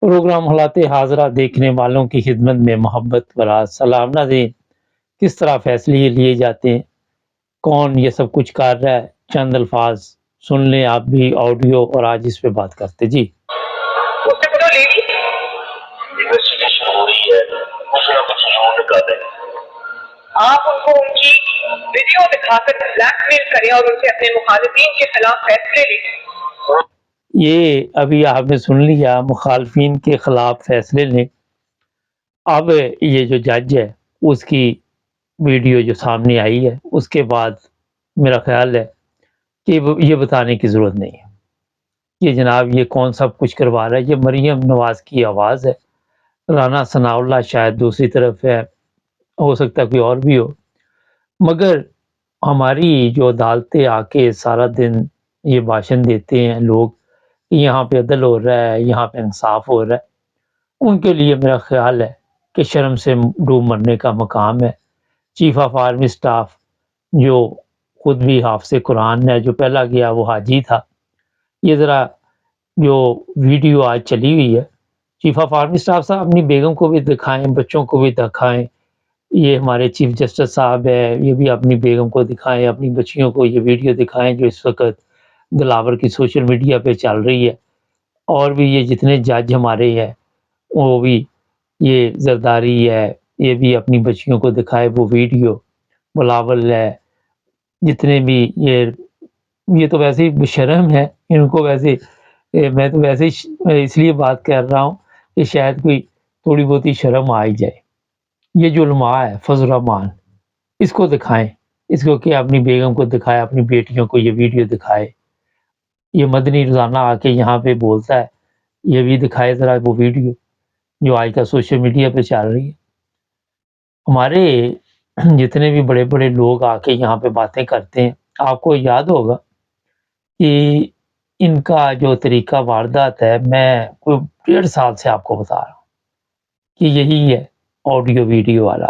Programme حالات حاضرہ دیکھنے والوں کی خدمت میں محبت برا سلام ناظرین، کس طرح فیصلے لیے جاتے ہیں، کون یہ سب کچھ کر رہا ہے، چند الفاظ سن لیں آپ بھی آڈیو اور آج اس پہ بات کرتے جی۔ آپ ان کو ان کی ویڈیو دکھا کر بلیک میل کریں اور ان سے اپنے مخالفین کے خلاف فیصلے لیں۔ یہ ابھی آپ نے سن لیا، مخالفین کے خلاف فیصلے لیں۔ اب یہ جو جج ہے اس کی ویڈیو جو سامنے آئی ہے اس کے بعد میرا خیال ہے کہ یہ بتانے کی ضرورت نہیں ہے کہ جناب یہ کون سب کچھ کروا رہا ہے۔ یہ مریم نواز کی آواز ہے، رانا ثناء اللہ شاید دوسری طرف ہے، ہو سکتا ہے کوئی اور بھی ہو، مگر ہماری جو عدالتیں آ کے سارا دن یہ بھاشن دیتے ہیں لوگ کہ یہاں پہ عدل ہو رہا ہے، یہاں پہ انصاف ہو رہا ہے، ان کے لیے میرا خیال ہے کہ شرم سے ڈوب مرنے کا مقام ہے۔ چیف آف آرمی اسٹاف جو خود بھی حافظ قرآن ہے، جو پہلا گیا وہ حاجی تھا، یہ ذرا جو ویڈیو آج چلی ہوئی ہے، چیف آف آرمی اسٹاف صاحب اپنی بیگم کو بھی دکھائیں، بچوں کو بھی دکھائیں، یہ ہمارے چیف جسٹس صاحب ہے یہ بھی اپنی بیگم کو دکھائیں، اپنی بچیوں کو یہ ویڈیو دکھائیں جو اس وقت دلاور کی سوشل میڈیا پہ چل رہی ہے، اور بھی یہ جتنے جج ہمارے ہیں وہ بھی، یہ زرداری ہے یہ بھی اپنی بچیوں کو دکھائے وہ ویڈیو، بلاول ہے، جتنے بھی یہ تو ویسے ہی بشرم ہے ان کو، ویسے میں تو ویسے ہی اس لیے بات کر رہا ہوں کہ شاید کوئی تھوڑی بہت ہی شرم آ ہی جائے۔ یہ جو علماء ہے فضل الرحمان، اس کو دکھائیں، اس کو کہ اپنی بیگم کو دکھائے، اپنی بیٹیوں کو یہ ویڈیو دکھائے۔ یہ مدنی روزانہ آ کے یہاں پہ بولتا ہے، یہ بھی دکھائے ذرا وہ ویڈیو جو آج کا سوشل میڈیا پہ چل رہی ہے۔ ہمارے جتنے بھی بڑے بڑے لوگ آ کے یہاں پہ باتیں کرتے ہیں، آپ کو یاد ہوگا کہ ان کا جو طریقہ واردات ہے، میں کوئی 1.5 سال سے آپ کو بتا رہا ہوں کہ یہی ہے آڈیو ویڈیو والا،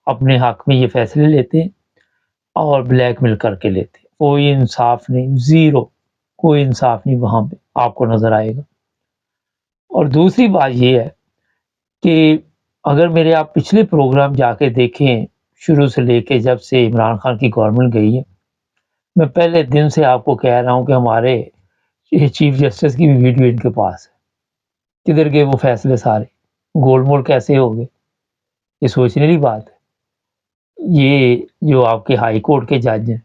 اپنے حق میں یہ فیصلے لیتے ہیں اور بلیک میل کر کے لیتے ہیں، کوئی انصاف نہیں، زیرو، کوئی انصاف نہیں وہاں پہ آپ کو نظر آئے گا۔ اور دوسری بات یہ ہے کہ اگر میرے آپ پچھلے پروگرام جا کے دیکھیں، شروع سے لے کے جب سے عمران خان کی گورنمنٹ گئی ہے، میں پہلے دن سے آپ کو کہہ رہا ہوں کہ ہمارے چیف جسٹس کی بھی ویڈیو ان کے پاس ہے، کدھر گئے وہ فیصلے سارے، گول مول کیسے ہو گئے، یہ سوچنے کی بات ہے۔ یہ جو آپ کے ہائی کورٹ کے جج ہیں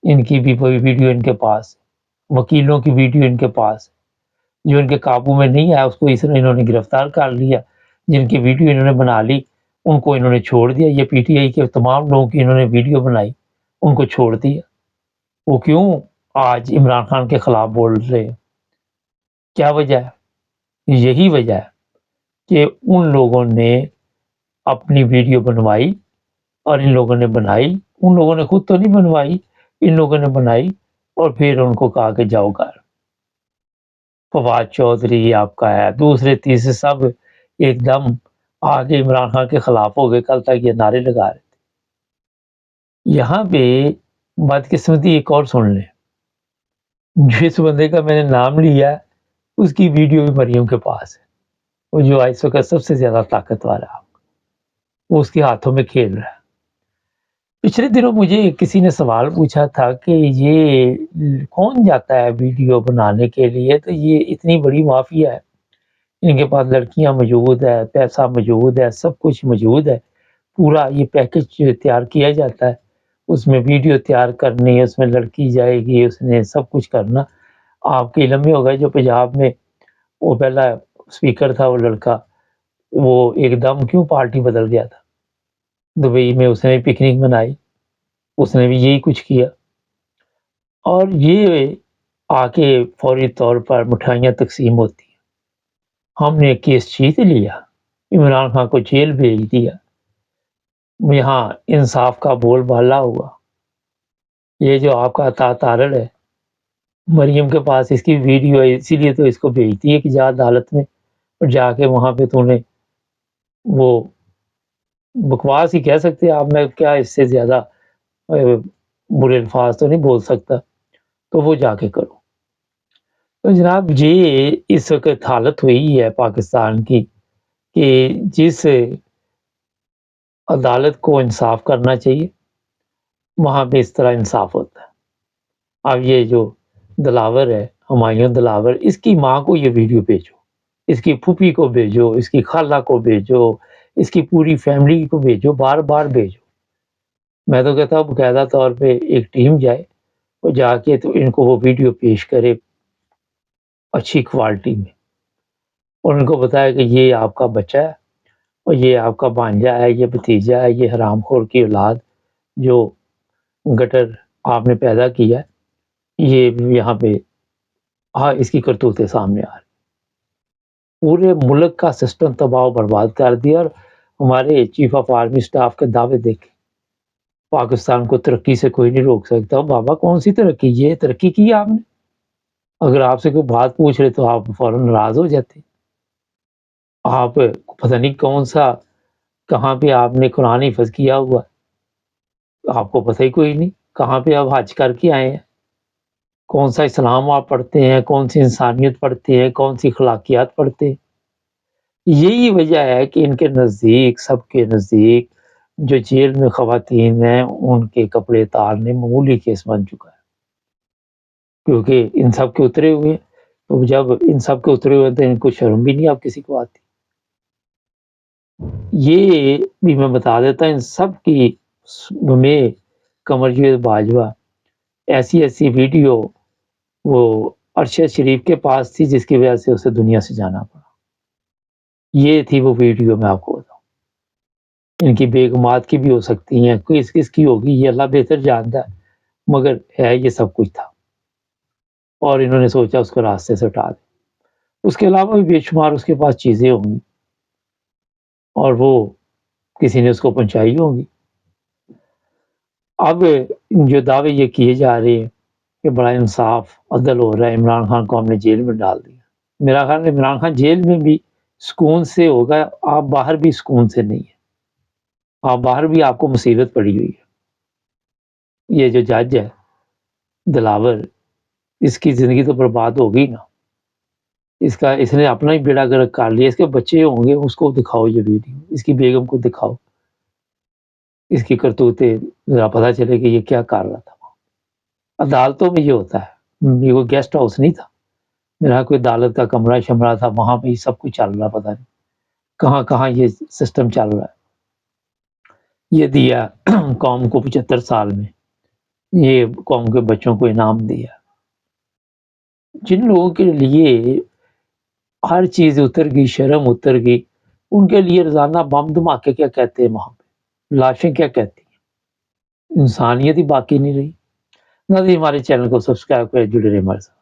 ان کی بھی کوئی ویڈیو ان کے پاس ہے، وکیلوں کی ویڈیو ان کے پاس ہے، جو ان کے قابو میں نہیں آیا اس کو انہوں نے گرفتار کر لیا، جن کی ویڈیو انہوں نے بنا لی ان کو انہوں نے چھوڑ دیا۔ یہ پی ٹی آئی کے تمام لوگوں کی انہوں نے ویڈیو بنائی، ان کو چھوڑ دیا۔ وہ کیوں آج عمران خان کے خلاف بول رہے ہیں؟ کیا وجہ ہے؟ یہی وجہ ہے کہ ان لوگوں نے اپنی ویڈیو بنوائی، اور ان لوگوں نے بنائی، ان لوگوں نے خود تو نہیں بنوائی، ان لوگوں نے بنائی اور پھر ان کو کہا کہ جاؤ گھر۔ فواد چودھری آپ کا ہے، دوسرے تیسرے سب ایک دم آگے عمران خان کے خلاف ہو گئے، کل تک یہ نعرے لگا رہے تھے۔ یہاں پہ بدقسمتی ایک اور سن لیں، جس بندے کا میں نے نام لیا اس کی ویڈیو بھی مریم کے پاس ہے، وہ جو اس وقت سب سے زیادہ طاقتور ہے، وہ اس کے ہاتھوں میں کھیل رہا ہے۔ پچھلے دنوں مجھے کسی نے سوال پوچھا تھا کہ یہ کون جاتا ہے ویڈیو بنانے کے لیے، تو یہ اتنی بڑی مافیا ہے، ان کے پاس لڑکیاں موجود ہے، پیسہ موجود ہے، سب کچھ موجود ہے، پورا یہ پیکج تیار کیا جاتا ہے، اس میں ویڈیو تیار کرنی، اس میں لڑکی جائے گی، اس نے سب کچھ کرنا۔ آپ کے علم میں ہوگا جو پنجاب میں وہ پہلا اسپیکر تھا وہ لڑکا، وہ ایک دم کیوں پارٹی بدل گیا تھا، دبئی میں اس نے پکنک منائی، اس نے بھی یہی کچھ کیا، اور یہ آ کے فوری طور پر مٹھائیاں تقسیم ہوتی ہیں۔ ہم نے کیس جیت لیا، عمران خان کو جیل بھیج دیا، یہاں انصاف کا بول بالا ہوا۔ یہ جو آپ کا تارڑ ہے مریم کے پاس اس کی ویڈیو ہے، اسی لیے تو اس کو بھیجتی ہے کہ جا عدالت میں، اور جا کے وہاں پہ تو نے وہ بکواس ہی کہہ سکتے آپ، میں کیا اس سے زیادہ برے الفاظ تو نہیں بول سکتا، تو وہ جا کے کرو۔ تو جناب یہ اس وقت حالت ہوئی ہے پاکستان کی کہ جس عدالت کو انصاف کرنا چاہیے وہاں پہ اس طرح انصاف ہوتا ہے۔ اب یہ جو دلاور ہے ہمایوں دلاور، اس کی ماں کو یہ ویڈیو بھیجو، اس کی پھوپھی کو بھیجو، اس کی خالہ کو بھیجو، اس کی پوری فیملی کو بھیجو، بار بار بھیجو۔ میں تو کہتا ہوں باقاعدہ طور پہ ایک ٹیم جائے اور جا کے تو ان کو وہ ویڈیو پیش کرے اچھی کوالٹی میں، اور ان کو بتایا کہ یہ آپ کا بچہ ہے اور یہ آپ کا بھانجا ہے، یہ بھتیجا ہے، یہ حرام خور کی اولاد جو گٹر آپ نے پیدا کیا ہے، یہ یہاں پہ اس کی کرتوتیں سامنے آ رہی، پورے ملک کا سسٹم تباہ و برباد کر دیا۔ اور ہمارے چیف آف آرمی سٹاف کے دعوے دیکھے، پاکستان کو ترقی سے کوئی نہیں روک سکتا۔ بابا کون سی ترقی؟ یہ ترقی کی آپ نے؟ اگر آپ سے کوئی بات پوچھ رہے تو آپ فوراً ناراض ہو جاتے۔ آپ پتہ نہیں کون سا کہاں پہ آپ نے قرآن حفظ کیا ہوا، آپ کو پتہ ہی کوئی نہیں، کہاں پہ آپ حج کر کے آئے ہیں، کون سا اسلام آپ پڑھتے ہیں، کون سی انسانیت پڑھتے ہیں، کون سی اخلاقیات پڑھتے ہیں۔ یہی وجہ ہے کہ ان کے نزدیک، سب کے نزدیک، جو جیل میں خواتین ہیں ان کے کپڑے اتارنے معمولی کیس بن چکا ہے، کیونکہ ان سب کے اترے ہوئے ہیں۔ تو جب ان سب کے اترے ہوئے تو ان کو شرم بھی نہیں اب کسی کو آتی۔ یہ بھی میں بتا دیتا ہوں، ان سب کی میں قمر جاوید باجوہ ایسی ایسی ویڈیو وہ ارشد شریف کے پاس تھی جس کی وجہ سے اسے دنیا سے جانا پڑا۔ یہ تھی وہ ویڈیو، میں آپ کو بتاؤں، ان کی بیگمات کی بھی ہو سکتی ہیں، کس کس کی ہوگی یہ اللہ بہتر جانتا ہے، مگر ہے یہ سب کچھ تھا، اور انہوں نے سوچا اس کو راستے سے ہٹا دیں۔ اس کے علاوہ بھی بے شمار اس کے پاس چیزیں ہوں گی اور وہ کسی نے اس کو پہنچائی ہوں گی۔ اب جو دعوے یہ کیے جا رہے ہیں کہ بڑا انصاف عدل ہو رہا ہے، عمران خان کو ہم نے جیل میں ڈال دیا، میرا خیال ہے عمران خان جیل میں بھی سکون سے ہوگا، آپ باہر بھی سکون سے نہیں ہے، آپ باہر بھی آپ کو مصیبت پڑی ہوئی ہے۔ یہ جو جج ہے دلاور، اس کی زندگی تو برباد ہو گئی نا، اس نے اپنا ہی بیڑا گرک کر لیا۔ اس کے بچے ہوں گے، اس کو دکھاؤ یہ ویڈیو، اس کی بیگم کو دکھاؤ، اس کی کرتوتیں ذرا پتہ چلے کہ یہ کیا کر رہا تھا۔ عدالتوں میں یہ ہوتا ہے، یہ کوئی گیسٹ ہاؤس نہیں تھا، میرا کوئی عدالت کا کمرہ شمرہ تھا، وہاں پہ سب کچھ چل رہا، پتہ نہیں کہاں کہاں یہ سسٹم چل رہا ہے۔ یہ دیا قوم کو 75 سال میں، یہ قوم کے بچوں کو انعام دیا۔ جن لوگوں کے لیے ہر چیز اتر گئی، شرم اتر گئی، ان کے لیے روزانہ بم دھماکے کیا کہتے ہیں، وہاں پہ لاشیں کیا کہتی ہیں، انسانیت ہی باقی نہیں رہی۔ نہ ہمارے چینل کو سبسکرائب کریں، جڑے رہیں ہمارے ساتھ۔